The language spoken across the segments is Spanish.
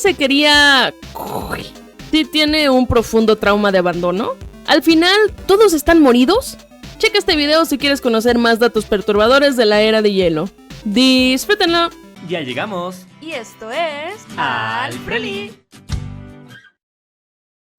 se quería... Sid tiene un profundo trauma de abandono. Al final, ¿todos están moridos? Checa este video si quieres conocer más datos perturbadores de la era de hielo. Disfrútenlo. Ya llegamos. Y esto es... Al Preli.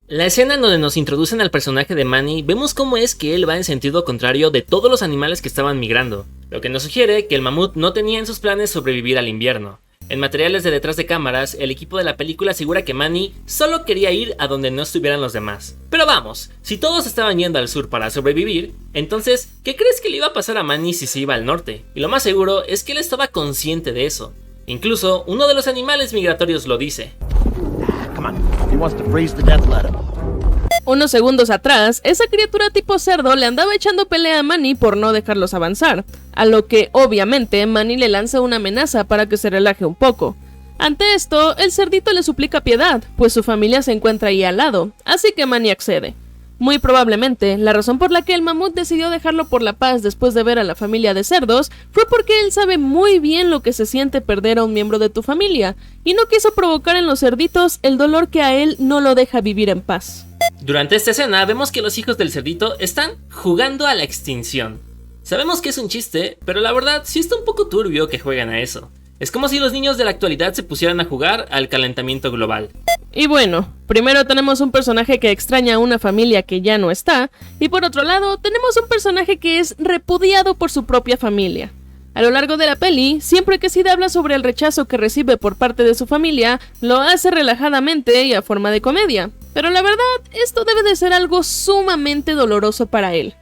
La escena en donde nos introducen al personaje de Manny, vemos cómo es que él va en sentido contrario de todos los animales que estaban migrando, lo que nos sugiere que el mamut no tenía en sus planes sobrevivir al invierno. En materiales de detrás de cámaras, el equipo de la película asegura que Manny solo quería ir a donde no estuvieran los demás. Pero vamos, si todos estaban yendo al sur para sobrevivir, entonces, ¿qué crees que le iba a pasar a Manny si se iba al norte? Y lo más seguro es que él estaba consciente de eso. Incluso, uno de los animales migratorios lo dice. Unos segundos atrás, esa criatura tipo cerdo le andaba echando pelea a Manny por no dejarlos avanzar, a lo que obviamente Manny le lanza una amenaza para que se relaje un poco. Ante esto, el cerdito le suplica piedad, pues su familia se encuentra ahí al lado, así que Manny accede. Muy probablemente, la razón por la que el mamut decidió dejarlo por la paz después de ver a la familia de cerdos fue porque él sabe muy bien lo que se siente perder a un miembro de tu familia, y no quiso provocar en los cerditos el dolor que a él no lo deja vivir en paz. Durante esta escena vemos que los hijos del cerdito están jugando a la extinción. Sabemos que es un chiste, pero la verdad sí está un poco turbio que jueguen a eso. Es como si los niños de la actualidad se pusieran a jugar al calentamiento global. Y bueno, primero tenemos un personaje que extraña a una familia que ya no está, y por otro lado tenemos un personaje que es repudiado por su propia familia. A lo largo de la peli, siempre que Sid habla sobre el rechazo que recibe por parte de su familia, lo hace relajadamente y a forma de comedia. Pero la verdad, esto debe de ser algo sumamente doloroso para él.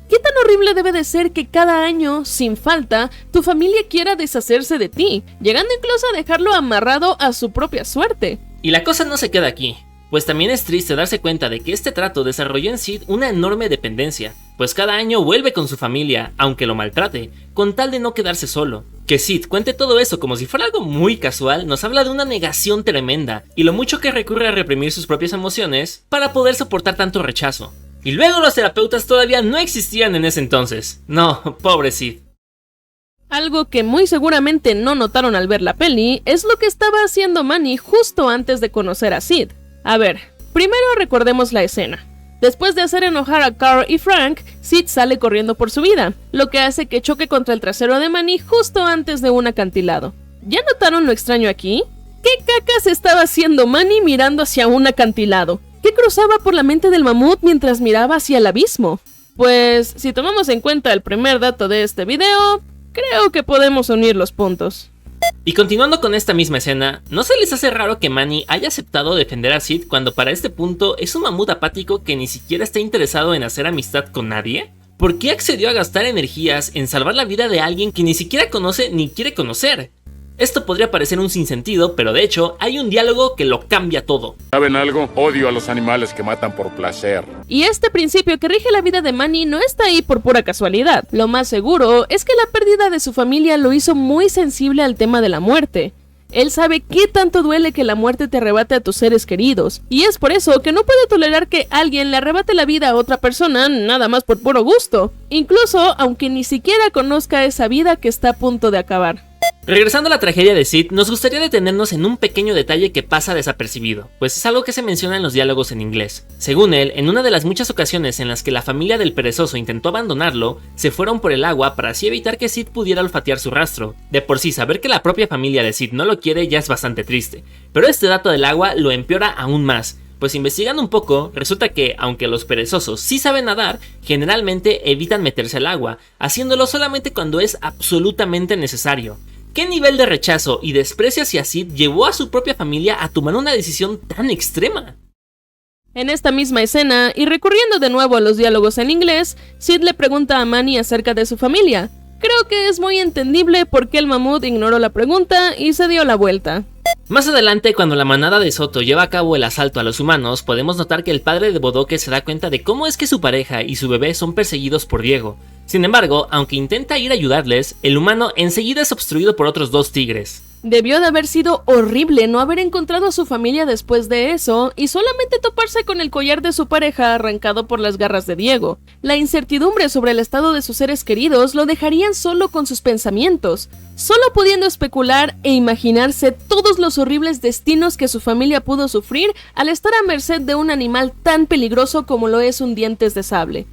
¿Qué tan horrible debe de ser que cada año, sin falta, tu familia quiera deshacerse de ti, llegando incluso a dejarlo amarrado a su propia suerte? Y la cosa no se queda aquí, pues también es triste darse cuenta de que este trato desarrolló en Sid una enorme dependencia, pues cada año vuelve con su familia, aunque lo maltrate, con tal de no quedarse solo. Que Sid cuente todo eso como si fuera algo muy casual nos habla de una negación tremenda, y lo mucho que recurre a reprimir sus propias emociones para poder soportar tanto rechazo. Y luego los terapeutas todavía no existían en ese entonces. No, pobre Sid. Algo que muy seguramente no notaron al ver la peli es lo que estaba haciendo Manny justo antes de conocer a Sid. A ver, primero recordemos la escena. Después de hacer enojar a Carl y Frank, Sid sale corriendo por su vida, lo que hace que choque contra el trasero de Manny justo antes de un acantilado. ¿Ya notaron lo extraño aquí? ¿Qué cacas estaba haciendo Manny mirando hacia un acantilado? ¿Qué cruzaba por la mente del mamut mientras miraba hacia el abismo? Pues, si tomamos en cuenta el primer dato de este video, creo que podemos unir los puntos. Y continuando con esta misma escena, ¿no se les hace raro que Manny haya aceptado defender a Sid cuando para este punto es un mamut apático que ni siquiera está interesado en hacer amistad con nadie? ¿Por qué accedió a gastar energías en salvar la vida de alguien que ni siquiera conoce ni quiere conocer? Esto podría parecer un sinsentido, pero de hecho hay un diálogo que lo cambia todo. ¿Saben algo? Odio a los animales que matan por placer. Y este principio que rige la vida de Manny no está ahí por pura casualidad. Lo más seguro es que la pérdida de su familia lo hizo muy sensible al tema de la muerte. Él sabe qué tanto duele que la muerte te arrebate a tus seres queridos, y es por eso que no puede tolerar que alguien le arrebate la vida a otra persona nada más por puro gusto, incluso aunque ni siquiera conozca esa vida que está a punto de acabar. Regresando a la tragedia de Sid, nos gustaría detenernos en un pequeño detalle que pasa desapercibido, pues es algo que se menciona en los diálogos en inglés. Según él, en una de las muchas ocasiones en las que la familia del perezoso intentó abandonarlo, se fueron por el agua para así evitar que Sid pudiera olfatear su rastro. De por sí, saber que la propia familia de Sid no lo quiere ya es bastante triste, pero este dato del agua lo empeora aún más, pues investigando un poco, resulta que, aunque los perezosos sí saben nadar, generalmente evitan meterse al agua, haciéndolo solamente cuando es absolutamente necesario. ¿Qué nivel de rechazo y desprecio hacia Sid llevó a su propia familia a tomar una decisión tan extrema? En esta misma escena, y recurriendo de nuevo a los diálogos en inglés, Sid le pregunta a Manny acerca de su familia. Creo que es muy entendible por qué el mamut ignoró la pregunta y se dio la vuelta. Más adelante, cuando la manada de Soto lleva a cabo el asalto a los humanos, podemos notar que el padre de Bodoque se da cuenta de cómo es que su pareja y su bebé son perseguidos por Diego. Sin embargo, aunque intenta ir a ayudarles, el humano enseguida es obstruido por otros dos tigres. Debió de haber sido horrible no haber encontrado a su familia después de eso y solamente toparse con el collar de su pareja arrancado por las garras de Diego. La incertidumbre sobre el estado de sus seres queridos lo dejarían solo con sus pensamientos, solo pudiendo especular e imaginarse todos los horribles destinos que su familia pudo sufrir al estar a merced de un animal tan peligroso como lo es un dientes de sable.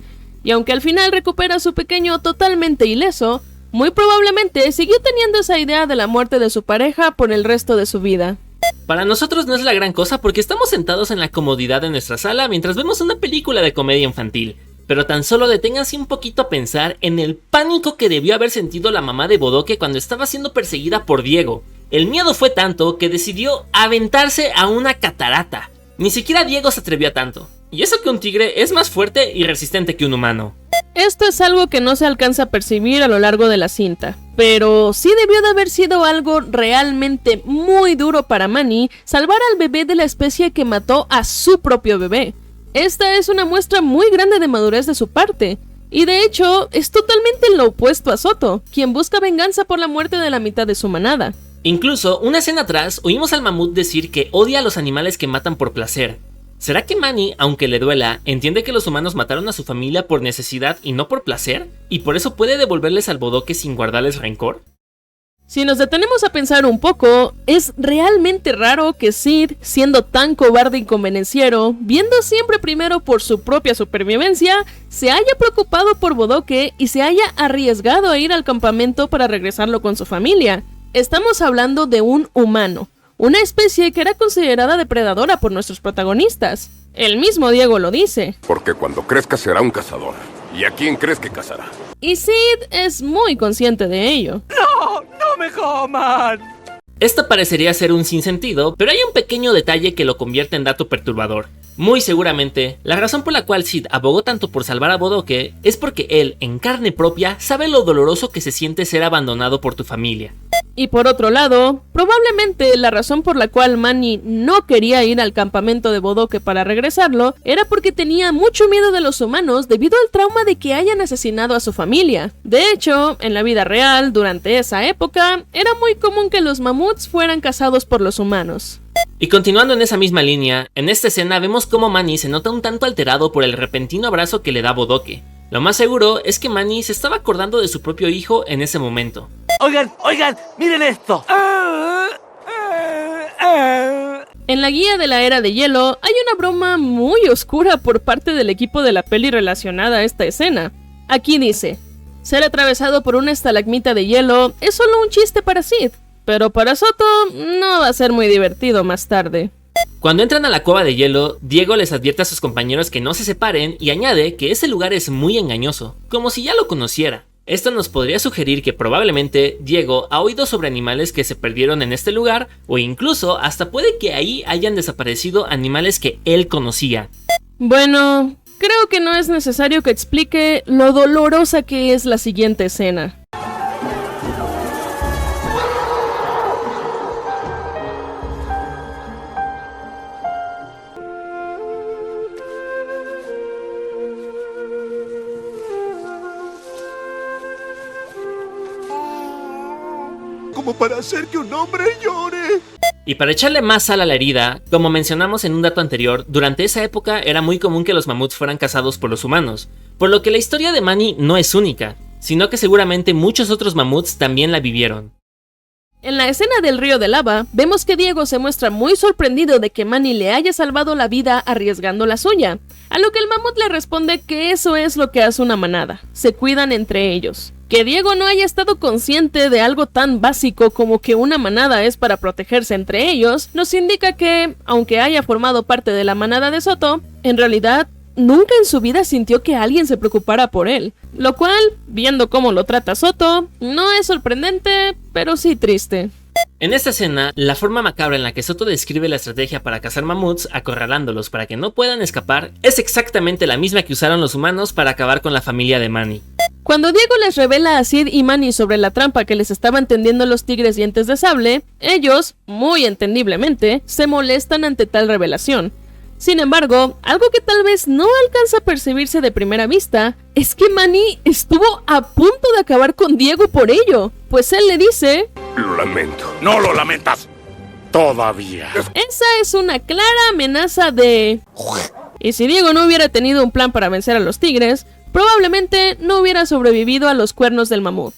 Y aunque al final recupera a su pequeño totalmente ileso, muy probablemente siguió teniendo esa idea de la muerte de su pareja por el resto de su vida. Para nosotros no es la gran cosa porque estamos sentados en la comodidad de nuestra sala mientras vemos una película de comedia infantil, pero tan solo deténganse un poquito a pensar en el pánico que debió haber sentido la mamá de Bodoque cuando estaba siendo perseguida por Diego. El miedo fue tanto que decidió aventarse a una catarata. Ni siquiera Diego se atrevió a tanto. Y eso que un tigre es más fuerte y resistente que un humano. Esto es algo que no se alcanza a percibir a lo largo de la cinta, pero sí debió de haber sido algo realmente muy duro para Manny salvar al bebé de la especie que mató a su propio bebé. Esta es una muestra muy grande de madurez de su parte, y de hecho es totalmente lo opuesto a Soto, quien busca venganza por la muerte de la mitad de su manada. Incluso, una escena atrás, oímos al mamut decir que odia a los animales que matan por placer. ¿Será que Manny, aunque le duela, entiende que los humanos mataron a su familia por necesidad y no por placer? ¿Y por eso puede devolverles al Bodoque sin guardarles rencor? Si nos detenemos a pensar un poco, es realmente raro que Sid, siendo tan cobarde y convenenciero, viendo siempre primero por su propia supervivencia, se haya preocupado por Bodoque y se haya arriesgado a ir al campamento para regresarlo con su familia. Estamos hablando de un humano, una especie que era considerada depredadora por nuestros protagonistas. El mismo Diego lo dice. Porque cuando crezca será un cazador. ¿Y a quién crees que cazará? Y Sid es muy consciente de ello. ¡No me coman! Esto parecería ser un sinsentido, pero hay un pequeño detalle que lo convierte en dato perturbador. Muy seguramente, la razón por la cual Sid abogó tanto por salvar a Bodoque es porque él, en carne propia, sabe lo doloroso que se siente ser abandonado por tu familia. Y por otro lado, probablemente la razón por la cual Manny no quería ir al campamento de Bodoque para regresarlo era porque tenía mucho miedo de los humanos debido al trauma de que hayan asesinado a su familia. De hecho, en la vida real, durante esa época, era muy común que los mamuts fueran cazados por los humanos. Y continuando en esa misma línea, en esta escena vemos cómo Manny se nota un tanto alterado por el repentino abrazo que le da Bodoque. Lo más seguro es que Manny se estaba acordando de su propio hijo en ese momento. Oigan, miren esto. En la guía de la Era de Hielo hay una broma muy oscura por parte del equipo de la peli relacionada a esta escena. Aquí dice: ser atravesado por una estalagmita de hielo es solo un chiste para Sid, pero para Soto no va a ser muy divertido más tarde. Cuando entran a la cueva de hielo, Diego les advierte a sus compañeros que no se separen y añade que ese lugar es muy engañoso, como si ya lo conociera. Esto nos podría sugerir que probablemente Diego ha oído sobre animales que se perdieron en este lugar, o incluso hasta puede que ahí hayan desaparecido animales que él conocía. Bueno, creo que no es necesario que explique lo dolorosa que es la siguiente escena. Como para hacer que un hombre llore. Y para echarle más sal a la herida, como mencionamos en un dato anterior, durante esa época era muy común que los mamuts fueran cazados por los humanos, por lo que la historia de Manny no es única, sino que seguramente muchos otros mamuts también la vivieron. En la escena del río de lava, vemos que Diego se muestra muy sorprendido de que Manny le haya salvado la vida arriesgando la suya, a lo que el mamut le responde que eso es lo que hace una manada, se cuidan entre ellos. Que Diego no haya estado consciente de algo tan básico como que una manada es para protegerse entre ellos, nos indica que, aunque haya formado parte de la manada de Soto, en realidad nunca en su vida sintió que alguien se preocupara por él, lo cual, viendo cómo lo trata Soto, no es sorprendente, pero sí triste. En esta escena, la forma macabra en la que Soto describe la estrategia para cazar mamuts, acorralándolos para que no puedan escapar, es exactamente la misma que usaron los humanos para acabar con la familia de Manny. Cuando Diego les revela a Sid y Manny sobre la trampa que les estaban tendiendo los tigres dientes de sable, ellos, muy entendiblemente, se molestan ante tal revelación. Sin embargo, algo que tal vez no alcanza a percibirse de primera vista, es que Manny estuvo a punto de acabar con Diego por ello, pues él le dice: lo lamento. ¡No lo lamentas! Todavía. Esa es una clara amenaza de... Y si Diego no hubiera tenido un plan para vencer a los tigres, probablemente no hubiera sobrevivido a los cuernos del mamut.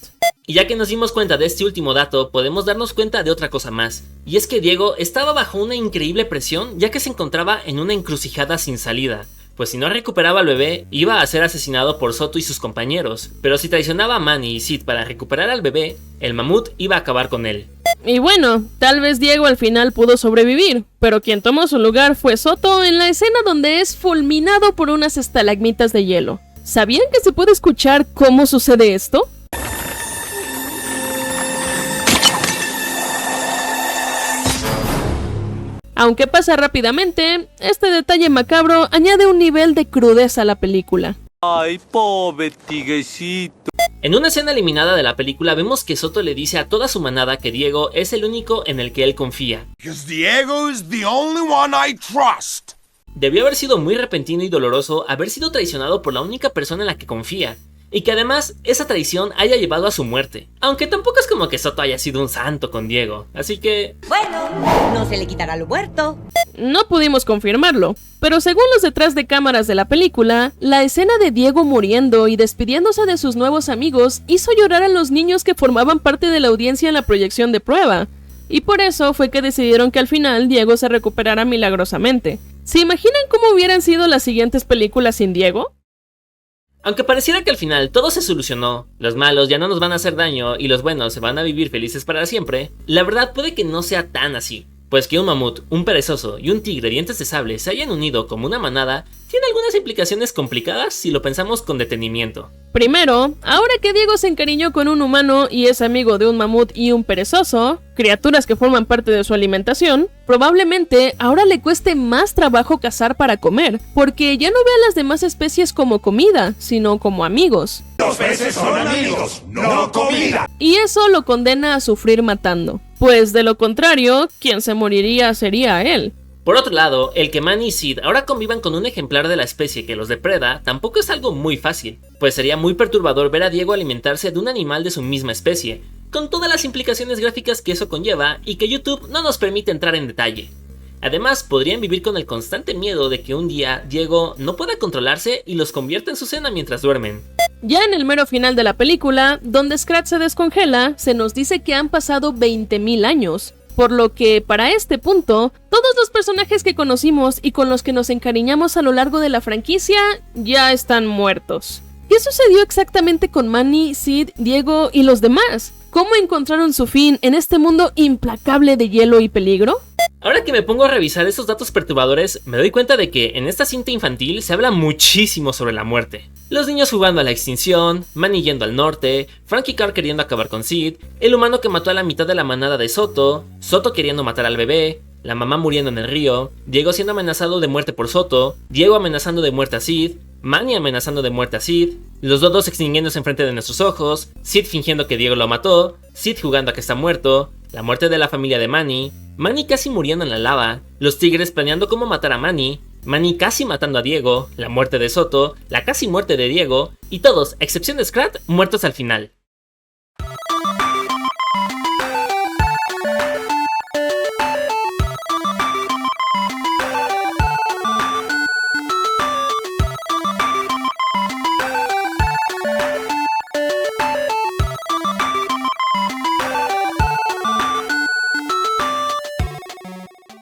Y ya que nos dimos cuenta de este último dato, podemos darnos cuenta de otra cosa más. Y es que Diego estaba bajo una increíble presión ya que se encontraba en una encrucijada sin salida. Pues si no recuperaba al bebé, iba a ser asesinado por Soto y sus compañeros. Pero si traicionaba a Manny y Sid para recuperar al bebé, el mamut iba a acabar con él. Y bueno, tal vez Diego al final pudo sobrevivir, pero quien tomó su lugar fue Soto en la escena donde es fulminado por unas estalagmitas de hielo. ¿Sabían que se puede escuchar cómo sucede esto? Aunque pasa rápidamente, este detalle macabro añade un nivel de crudeza a la película. Ay, pobre tiguecito. En una escena eliminada de la película vemos que Soto le dice a toda su manada que Diego es el único en el que él confía. Because Diego is the only one I trust. Debió haber sido muy repentino y doloroso haber sido traicionado por la única persona en la que confía, y que además esa traición haya llevado a su muerte. Aunque tampoco es como que Soto haya sido un santo con Diego, así que... Bueno, no se le quitará lo muerto. No pudimos confirmarlo, pero según los detrás de cámaras de la película, la escena de Diego muriendo y despidiéndose de sus nuevos amigos hizo llorar a los niños que formaban parte de la audiencia en la proyección de prueba, y por eso fue que decidieron que al final Diego se recuperara milagrosamente. ¿Se imaginan cómo hubieran sido las siguientes películas sin Diego? Aunque pareciera que al final todo se solucionó, los malos ya no nos van a hacer daño y los buenos se van a vivir felices para siempre, la verdad puede que no sea tan así. Pues que un mamut, un perezoso y un tigre dientes de sable se hayan unido como una manada tiene algunas implicaciones complicadas si lo pensamos con detenimiento. Primero, ahora que Diego se encariñó con un humano y es amigo de un mamut y un perezoso, criaturas que forman parte de su alimentación, probablemente ahora le cueste más trabajo cazar para comer, porque ya no ve a las demás especies como comida, sino como amigos. Los peces son amigos, no comida. Y eso lo condena a sufrir matando, pues de lo contrario, quien se moriría sería él. Por otro lado, el que Manny y Sid ahora convivan con un ejemplar de la especie que los depreda tampoco es algo muy fácil, pues sería muy perturbador ver a Diego alimentarse de un animal de su misma especie, con todas las implicaciones gráficas que eso conlleva y que YouTube no nos permite entrar en detalle. Además, podrían vivir con el constante miedo de que un día Diego no pueda controlarse y los convierta en su cena mientras duermen. Ya en el mero final de la película, donde Scrat se descongela, se nos dice que han pasado 20.000 años. Por lo que, para este punto, todos los personajes que conocimos y con los que nos encariñamos a lo largo de la franquicia ya están muertos. ¿Qué sucedió exactamente con Manny, Sid, Diego y los demás? ¿Cómo encontraron su fin en este mundo implacable de hielo y peligro? Ahora que me pongo a revisar esos datos perturbadores, me doy cuenta de que en esta cinta infantil se habla muchísimo sobre la muerte. Los niños jugando a la extinción, Manny yendo al norte, Frank y Carl queriendo acabar con Sid, el humano que mató a la mitad de la manada de Soto, Soto queriendo matar al bebé, la mamá muriendo en el río, Diego siendo amenazado de muerte por Soto, Diego amenazando de muerte a Sid, Manny amenazando de muerte a Sid, los dos extinguiéndose enfrente de nuestros ojos, Sid fingiendo que Diego lo mató, Sid jugando a que está muerto, la muerte de la familia de Manny, Manny casi muriendo en la lava, los tigres planeando cómo matar a Manny, Manny casi matando a Diego, la muerte de Soto, la casi muerte de Diego, y todos, excepción de Scrat, muertos al final.